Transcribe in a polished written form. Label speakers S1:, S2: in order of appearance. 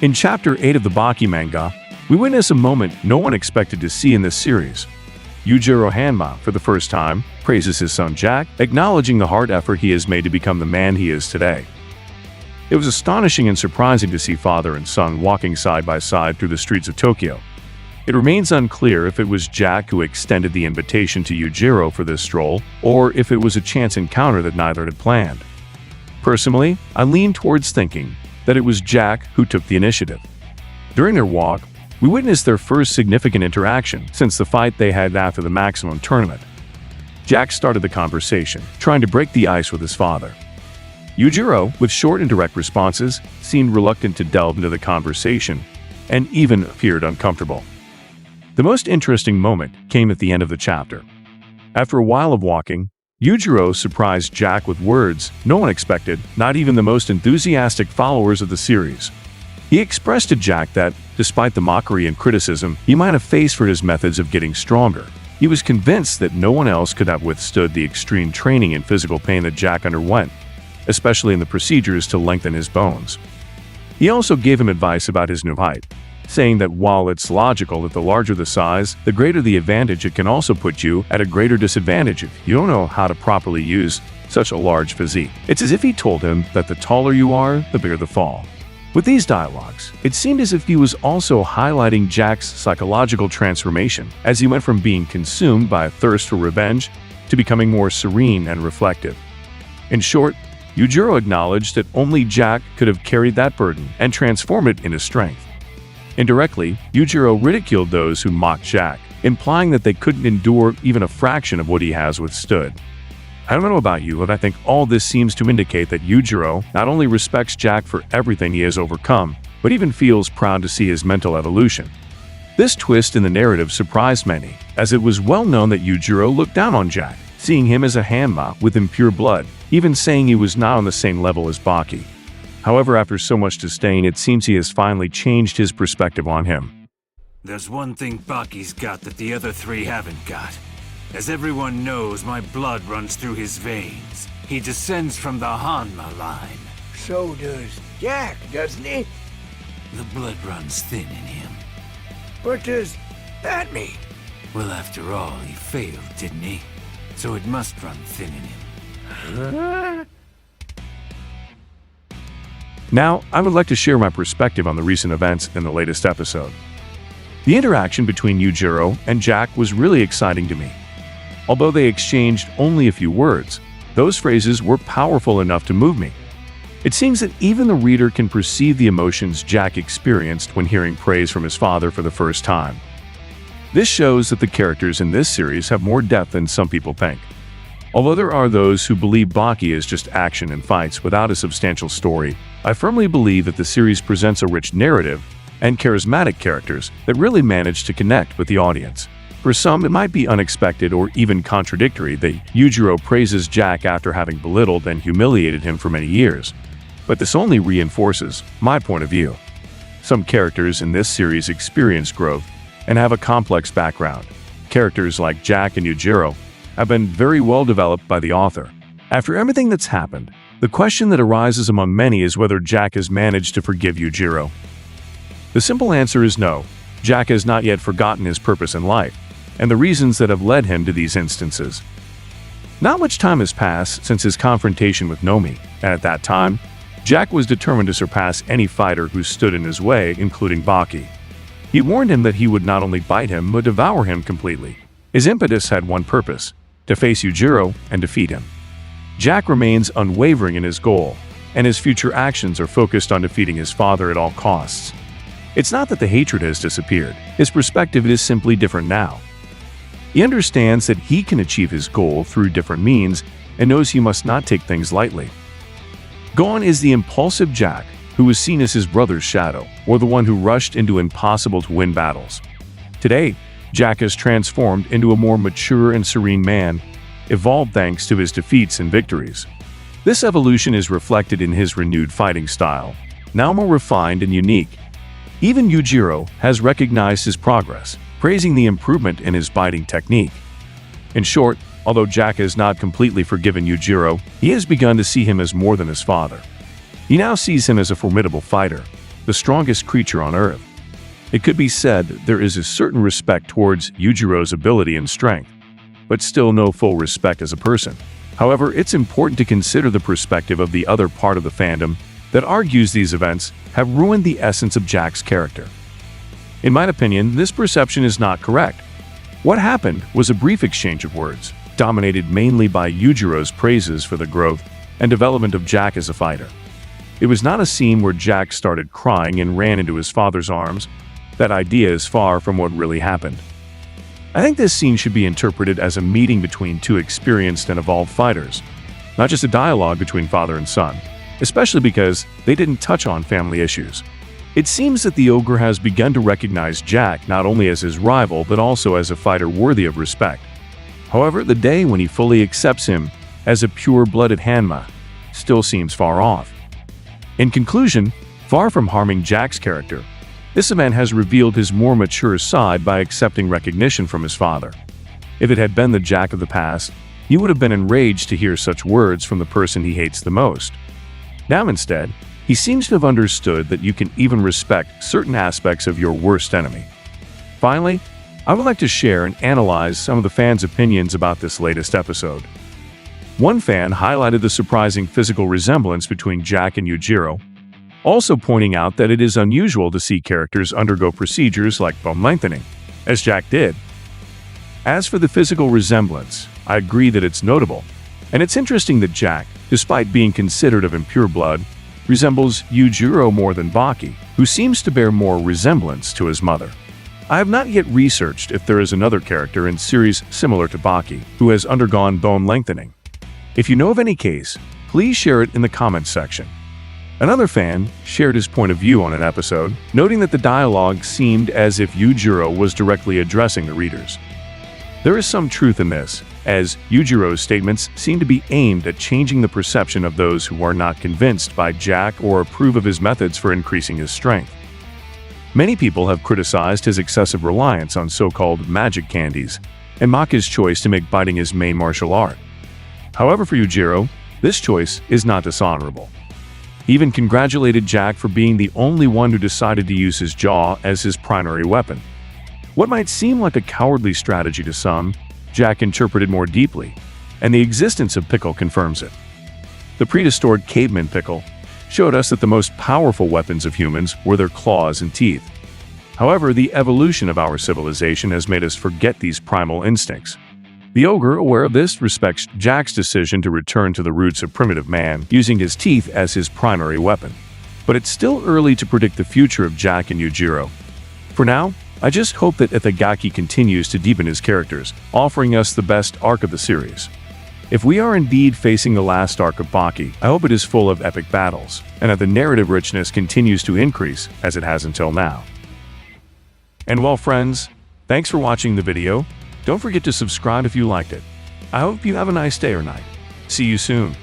S1: In Chapter 8 of the Baki manga, we witness a moment no one expected to see in this series. Yujiro Hanma, for the first time, praises his son Jack, acknowledging the hard effort he has made to become the man he is today. It was astonishing and surprising to see father and son walking side by side through the streets of Tokyo. It remains unclear if it was Jack who extended the invitation to Yujiro for this stroll, or if it was a chance encounter that neither had planned. Personally, I lean towards thinking that it was Jack who took the initiative. During their walk, we witnessed their first significant interaction since the fight they had after the Maximum tournament. Jack started the conversation, trying to break the ice with his father. Yujiro, with short and direct responses, seemed reluctant to delve into the conversation and even appeared uncomfortable. The most interesting moment came at the end of the chapter. After a while of walking, Yujiro surprised Jack with words no one expected, not even the most enthusiastic followers of the series. He expressed to Jack that, despite the mockery and criticism he might have faced for his methods of getting stronger, he was convinced that no one else could have withstood the extreme training and physical pain that Jack underwent, especially in the procedures to lengthen his bones. He also gave him advice about his new height, saying that while it's logical that the larger the size, the greater the advantage, it can also put you at a greater disadvantage if you don't know how to properly use such a large physique. It's as if he told him that the taller you are, the bigger the fall. With these dialogues, it seemed as if he was also highlighting Jack's psychological transformation as he went from being consumed by a thirst for revenge to becoming more serene and reflective. In short, Yujiro acknowledged that only Jack could have carried that burden and transformed it into strength. Indirectly, Yujiro ridiculed those who mocked Jack, implying that they couldn't endure even a fraction of what he has withstood. I don't know about you, but I think all this seems to indicate that Yujiro not only respects Jack for everything he has overcome, but even feels proud to see his mental evolution. This twist in the narrative surprised many, as it was well known that Yujiro looked down on Jack, seeing him as a Hanma with impure blood, even saying he was not on the same level as Baki. However, after so much disdain, it seems he has finally changed his perspective on him.
S2: There's one thing Baki's got that the other three haven't got. As everyone knows, my blood runs through his veins. He descends from the Hanma line.
S3: So does Jack, doesn't he?
S2: The blood runs thin in him.
S3: What does that mean?
S2: Well, after all, he failed, didn't he? So it must run thin in him.
S3: Huh?
S1: Now, I would like to share my perspective on the recent events in the latest episode. The interaction between Yujiro and Jack was really exciting to me. Although they exchanged only a few words, those phrases were powerful enough to move me. It seems that even the reader can perceive the emotions Jack experienced when hearing praise from his father for the first time. This shows that the characters in this series have more depth than some people think. Although there are those who believe Baki is just action and fights without a substantial story, I firmly believe that the series presents a rich narrative and charismatic characters that really manage to connect with the audience. For some, it might be unexpected or even contradictory that Yujiro praises Jack after having belittled and humiliated him for many years. But this only reinforces my point of view. Some characters in this series experience growth and have a complex background. Characters like Jack and Yujiro have been very well developed by the author. After everything that's happened, the question that arises among many is whether Jack has managed to forgive Yujiro. The simple answer is no. Jack has not yet forgotten his purpose in life, and the reasons that have led him to these instances. Not much time has passed since his confrontation with Nomi, and at that time, Jack was determined to surpass any fighter who stood in his way, including Baki. He warned him that he would not only bite him but devour him completely. His impetus had one purpose: to face Yujiro and defeat him. Jack remains unwavering in his goal, and his future actions are focused on defeating his father at all costs. It's not that the hatred has disappeared, his perspective is simply different now. He understands that he can achieve his goal through different means and knows he must not take things lightly. Gone is the impulsive Jack, who was seen as his brother's shadow, or the one who rushed into impossible-to-win battles. Today, Jack has transformed into a more mature and serene man, evolved thanks to his defeats and victories. This evolution is reflected in his renewed fighting style, now more refined and unique. Even Yujiro has recognized his progress, praising the improvement in his biting technique. In short, although Jack has not completely forgiven Yujiro, he has begun to see him as more than his father. He now sees him as a formidable fighter, the strongest creature on Earth. It could be said that there is a certain respect towards Yujiro's ability and strength, but still no full respect as a person. However, it's important to consider the perspective of the other part of the fandom that argues these events have ruined the essence of Jack's character. In my opinion, this perception is not correct. What happened was a brief exchange of words, dominated mainly by Yujiro's praises for the growth and development of Jack as a fighter. It was not a scene where Jack started crying and ran into his father's arms. That idea is far from what really happened. I think this scene should be interpreted as a meeting between two experienced and evolved fighters, not just a dialogue between father and son, especially because they didn't touch on family issues. It seems that the ogre has begun to recognize Jack not only as his rival but also as a fighter worthy of respect. However, the day when he fully accepts him as a pure-blooded Hanma still seems far off. In conclusion, far from harming Jack's character, this event has revealed his more mature side by accepting recognition from his father. If it had been the Jack of the past, he would have been enraged to hear such words from the person he hates the most. Now instead, he seems to have understood that you can even respect certain aspects of your worst enemy. Finally, I would like to share and analyze some of the fans' opinions about this latest episode. One fan highlighted the surprising physical resemblance between Jack and Yujiro, also pointing out that it is unusual to see characters undergo procedures like bone lengthening, as Jack did. As for the physical resemblance, I agree that it's notable, and it's interesting that Jack, despite being considered of impure blood, resembles Yujiro more than Baki, who seems to bear more resemblance to his mother. I have not yet researched if there is another character in series similar to Baki who has undergone bone lengthening. If you know of any case, please share it in the comments section. Another fan shared his point of view on an episode, noting that the dialogue seemed as if Yujiro was directly addressing the readers. There is some truth in this, as Yujiro's statements seem to be aimed at changing the perception of those who are not convinced by Jack or approve of his methods for increasing his strength. Many people have criticized his excessive reliance on so-called magic candies and mock his choice to make fighting his main martial art. However, for Yujiro, this choice is not dishonorable. He even congratulated Jack for being the only one who decided to use his jaw as his primary weapon. What might seem like a cowardly strategy to some, Jack interpreted more deeply, and the existence of Pickle confirms it. The prehistoric caveman Pickle showed us that the most powerful weapons of humans were their claws and teeth. However, the evolution of our civilization has made us forget these primal instincts. The ogre, aware of this, respects Jack's decision to return to the roots of primitive man, using his teeth as his primary weapon. But it's still early to predict the future of Jack and Yujiro. For now, I just hope that Itagaki continues to deepen his characters, offering us the best arc of the series. If we are indeed facing the last arc of Baki, I hope it is full of epic battles, and that the narrative richness continues to increase as it has until now. And well, friends, thanks for watching the video. Don't forget to subscribe if you liked it. I hope you have a nice day or night. See you soon.